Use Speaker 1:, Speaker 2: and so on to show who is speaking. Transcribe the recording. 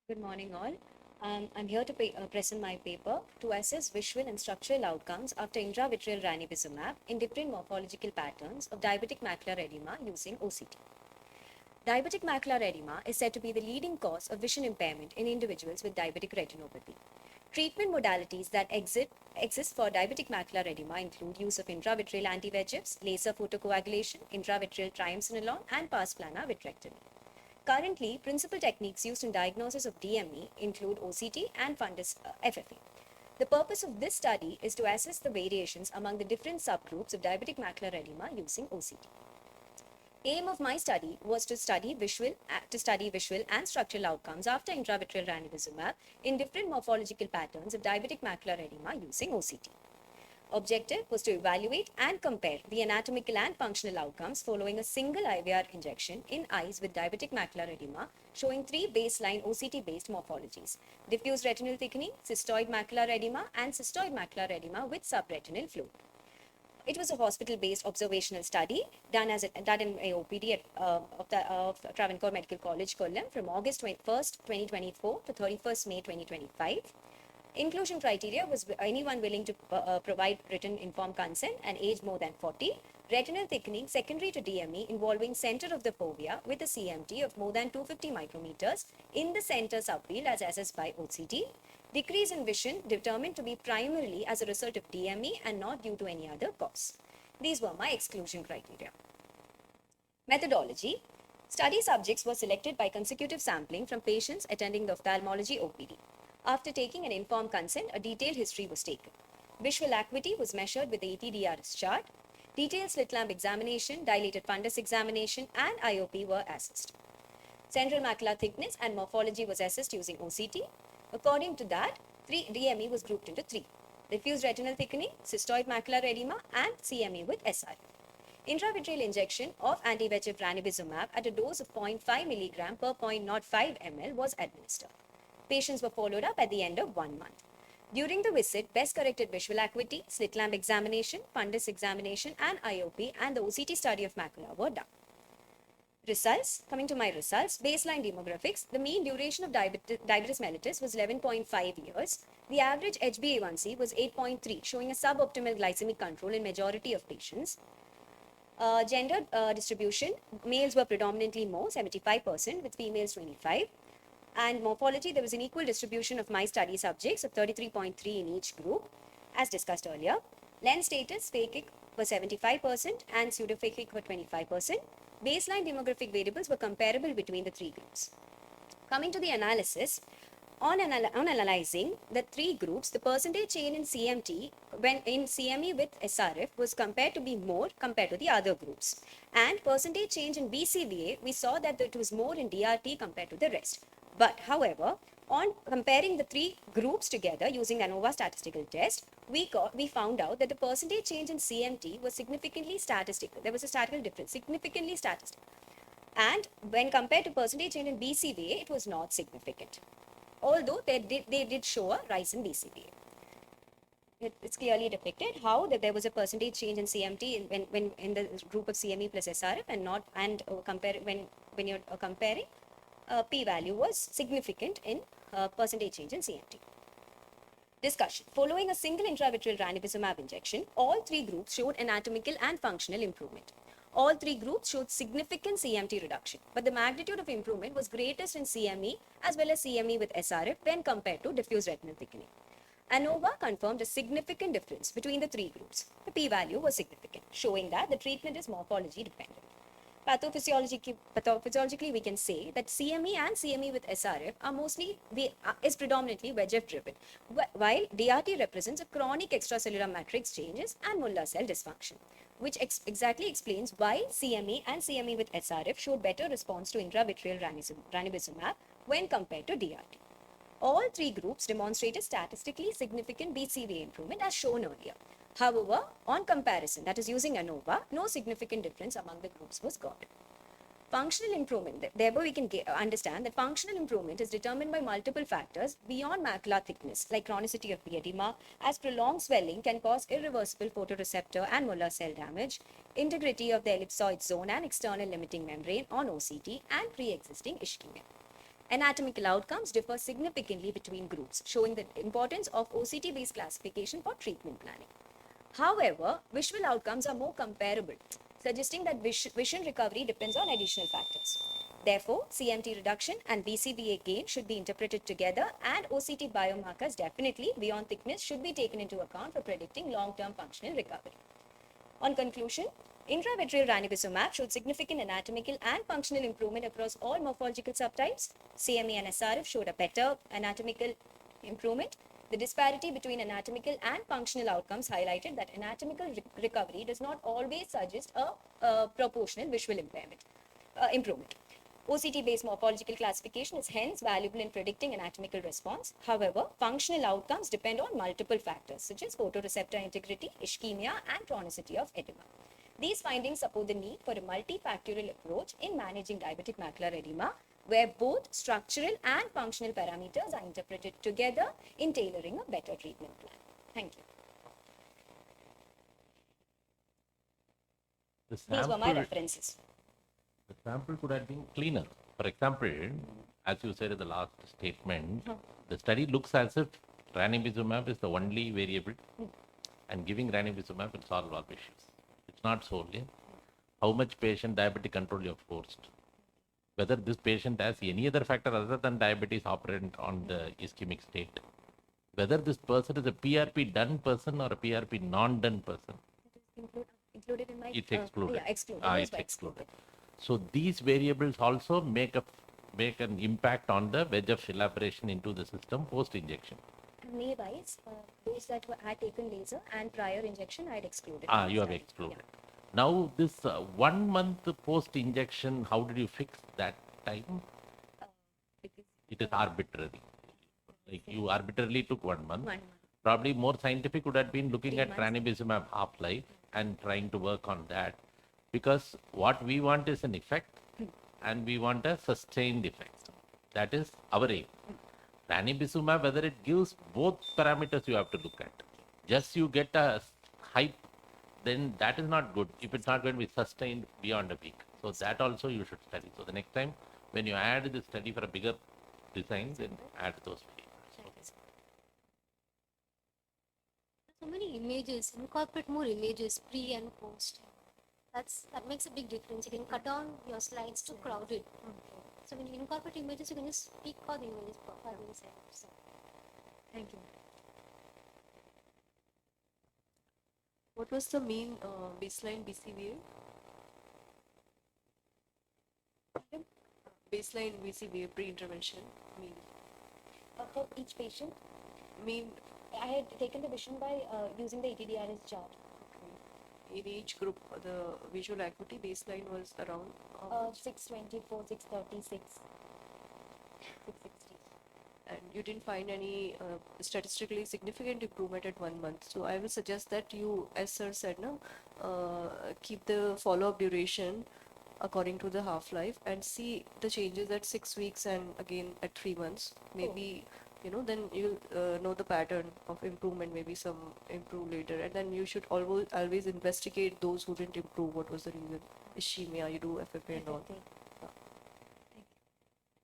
Speaker 1: Good morning, all. I'm here to present my paper to assess visual and structural outcomes after intravitreal ranibizumab in different morphological patterns of diabetic macular edema using OCT. Diabetic macular edema is said to be the leading cause of vision impairment in individuals with diabetic retinopathy. Treatment modalities that exist for diabetic macular edema include use of intravitreal anti-VEGFs, laser photocoagulation, intravitreal triamcinolone, and pars plana vitrectomy. Currently, principal techniques used in diagnosis of DME include OCT and fundus FFA. The purpose of this study is to assess the variations among the different subgroups of diabetic macular edema using OCT. Aim of my study was to study visual and structural outcomes after intravitreal ranibizumab in different morphological patterns of diabetic macular edema using OCT. Objective was to evaluate and compare the anatomical and functional outcomes following a single IVR injection in eyes with diabetic macular edema, showing three baseline OCT-based morphologies: diffuse retinal thickening, cystoid macular edema, and cystoid macular edema with subretinal fluid. It was a hospital-based observational study done in a OPD of Travancore Medical College, Kollam, from August 1st, 2024 to 31st May 2025. Inclusion criteria was anyone willing to provide written informed consent and age more than 40, retinal thickening secondary to DME involving center of the fovea with a CMT of more than 250 micrometers in the center subfield as assessed by OCT, decrease in vision determined to be primarily as a result of DME and not due to any other cause. These were my exclusion criteria. Methodology. Study subjects were selected by consecutive sampling from patients attending the ophthalmology OPD. After taking an informed consent, a detailed history was taken. Visual acuity was measured with the ETDRS chart. Detailed slit lamp examination, dilated fundus examination, and IOP were assessed. Central macular thickness and morphology was assessed using OCT. According to that, DME was grouped into three: diffuse retinal thickening, cystoid macular edema, and CME with SR. Intravitreal injection of anti-VEGF ranibizumab at a dose of 0.5 mg per 0.05 ml was administered. Patients were followed up at the end of 1 month. During the visit, best corrected visual acuity, slit lamp examination, fundus examination, and IOP and the OCT study of macula were done. Results. Coming to my results, baseline demographics, the mean duration of diabetes mellitus was 11.5 years. The average HbA1c was 8.3, showing a suboptimal glycemic control in majority of patients. Gender distribution, males were predominantly more, 75%, with females 25. And morphology, there was an equal distribution of my study subjects of 33.3 in each group, as discussed earlier. Lens status, phakic was 75% and pseudophakic were 25%. Baseline demographic variables were comparable between the three groups. Coming to the analysis, on analyzing the three groups, the percentage change in CMT when in CME with SRF was compared to be more compared to the other groups. And percentage change in BCVA, we saw that it was more in DRT compared to the rest. But however, on comparing the three groups together using ANOVA statistical test, we found out that the percentage change in CMT was significantly statistical. There was a statistical difference, significantly statistical. And when compared to percentage change in BCVA, it was not significant. Although they did show a rise in BCVA. It's clearly depicted how that there was a percentage change in CMT when in the group of CME plus SRF and not when you're comparing p-value was significant in percentage change in CMT. Discussion. Following a single intravitreal ranibizumab injection, all three groups showed anatomical and functional improvement. All three groups showed significant CMT reduction, but the magnitude of improvement was greatest in CME as well as CME with SRF when compared to diffuse retinal thickening. ANOVA confirmed a significant difference between the three groups. The p-value was significant, showing that the treatment is morphology dependent. Pathophysiologically, we can say that CME and CME with SRF is predominantly VEGF driven, while DRT represents a chronic extracellular matrix changes and Muller cell dysfunction, which exactly explains why CME and CME with SRF showed better response to intravitreal ranibizumab when compared to DRT. All three groups demonstrated statistically significant BCVA improvement as shown earlier. However, on comparison, that is using ANOVA, no significant difference among the groups was got. Functional improvement, thereby we can understand that functional improvement is determined by multiple factors beyond macular thickness, like chronicity of the edema, as prolonged swelling can cause irreversible photoreceptor and Muller cell damage, integrity of the ellipsoid zone and external limiting membrane on OCT, and pre-existing ischemia. Anatomical outcomes differ significantly between groups, showing the importance of OCT-based classification for treatment planning. However, visual outcomes are more comparable, suggesting that vision recovery depends on additional factors. Therefore, CMT reduction and BCVA gain should be interpreted together, and OCT biomarkers definitely beyond thickness should be taken into account for predicting long-term functional recovery. On conclusion, intravitreal ranibizumab showed significant anatomical and functional improvement across all morphological subtypes. CME and SRF showed a better anatomical improvement. The disparity between anatomical and functional outcomes highlighted that anatomical recovery does not always suggest a proportional visual improvement. OCT-based morphological classification is hence valuable in predicting anatomical response. However, functional outcomes depend on multiple factors such as photoreceptor integrity, ischemia, and chronicity of edema. These findings support the need for a multifactorial approach in managing diabetic macular edema, where both structural and functional parameters are interpreted together in tailoring a better treatment plan. Thank you. These were my references.
Speaker 2: The sample could have been cleaner. For example, as you said in the last statement, the study looks as if ranibizumab is the only variable, and giving ranibizumab will solve all issues. It's not solely how much patient diabetic control you have forced. Whether this patient has any other factor other than diabetes operant on the ischemic state. Whether this person is a PRP done person or a PRP non-done person.
Speaker 1: Included in my...
Speaker 2: It's excluded.
Speaker 1: Yeah, excluded.
Speaker 2: It's excluded. So these variables also make an impact on the VEGF elaboration into the system post-injection.
Speaker 1: May-wise, those that had taken laser and prior injection, I had excluded.
Speaker 2: You have excluded. Yeah. Now this 1 month post-injection, how did you fix that time? Because it is arbitrary. Like you arbitrarily took 1 month. 1 month. Probably more scientific would have been looking at ranibizumab half-life and trying to work on that. Because what we want is an effect and we want a sustained effect. That is our aim. Ranibizumab, whether it gives both parameters you have to look at. Just you get a hype, then that is not good if it's not going to be sustained beyond a week. So that also you should study. So the next time when you add the study for a bigger design, then add those papers.
Speaker 3: So many images, incorporate more images pre and post. That makes a big difference. You can cut down your slides to crowded. So when you incorporate images, you can just pick all the images for themselves.
Speaker 1: Thank you.
Speaker 4: What was the mean baseline BCVA? Baseline BCVA pre-intervention mean?
Speaker 1: For each patient?
Speaker 4: Mean?
Speaker 1: I had taken the vision by using the ETDRS chart.
Speaker 4: In each group, the visual acuity baseline was around
Speaker 1: 624, 636, 660.
Speaker 4: And you didn't find any statistically significant improvement at 1 month. So I will suggest that you, as sir said, keep the follow-up duration according to the half-life and see the changes at 6 weeks and again at 3 months. Maybe then you'll know the pattern of improvement. Maybe some improve later, and then you should always investigate those who didn't improve. What was the reason? Ischemia, you do FFA and all.